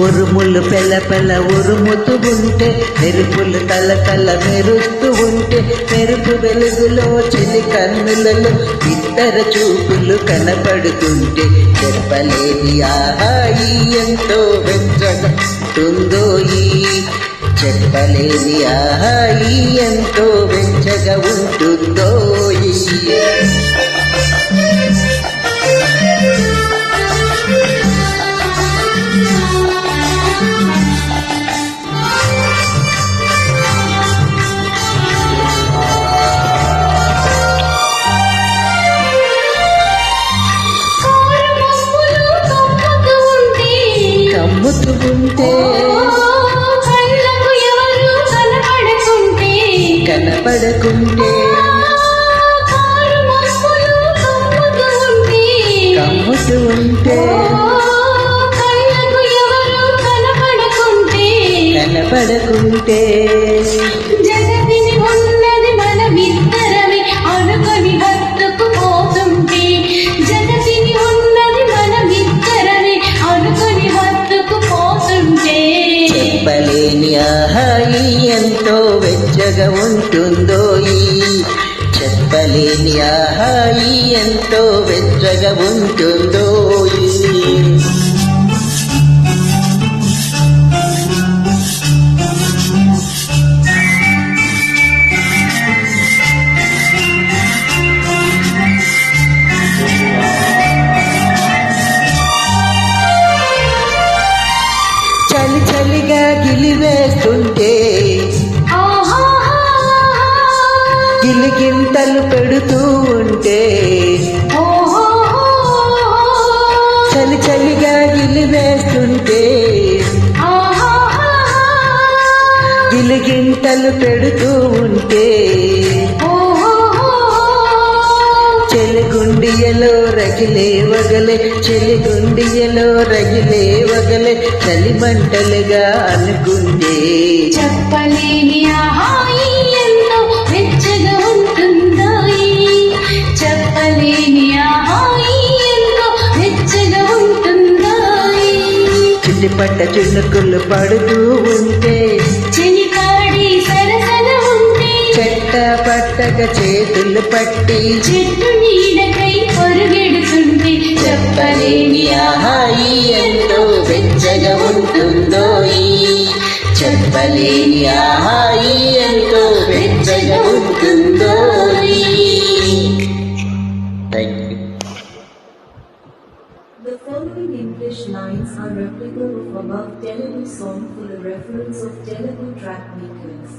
ఉరుములు పెల పెల ఉరుముతూ ఉంటే, మెరుపులు తల తల మెరుస్తూ ఉంటే, మెరుపు వెలుగులో చెలి కన్నులలో ఇద్దర చూపులు కనపడుతుంటే, చెప్పలేని ఆహాయి ఎంతో వెచ్చగా ఉంటుందోయి, చెప్పలేని ఆహాయి ఎంతో వెచ్చగా ఉంటుందోయి. కమ్ముతూ ఉంటే కనపడకుంటే కమ్ముతూ ఉంటే కనపడకుంటే జగతిని ఉన్నది మనమిద్దరమే అనుకొని హత్తుకుపోతుంటే, జగతిని ఉన్నది మనమిద్దరమే అనుకొని హత్తుకుపోతుంటే, చెప్పలేని ఆహాయి ఎంతో వెచ్చగా ఉంటుందోయి, చెప్పలేని ఆహాయి ఎంతో వెచ్చగా ఉంటుందోయి. చలి చలిగా గిలివేస్తుంటే, గిలిగింతలు పెడుతూ ఉంటే, చలి చలిగా గిలివేస్తుంటే, గిలిగింతలు పెడుతూ ఉంటే, చెలిగుండియలో రగిలే వగలే, చెలిగుండియలో రగిలే వగలే, చలిమంటలుగా అనుకుంటే, చెప్పలేని ఆహాయి ఎంతో వెచ్చగా ఉంటుందోయి, చెప్పలేని ఆహాయి ఎంతో వెచ్చగా ఉంటుందోయి. చిట్టిపట్ట చినుకులు పడుతూ ఉంటే, చెలికాడి సరసన ఉంటే, చెట్ట పట్టగా చేతులు పట్టి చెట్టు నీడకై పరుగెడుతుంటే, చెప్పలేని ఆహాయి ఎంతో వెచ్చగా ఉంటుందోయి, చెప్పలేని ఆహాయి ఎంతో వెచ్చగా ఉంటుందోయి. Thank you. The following English lines are replica of above Telugu song for the reference of Telugu track makers.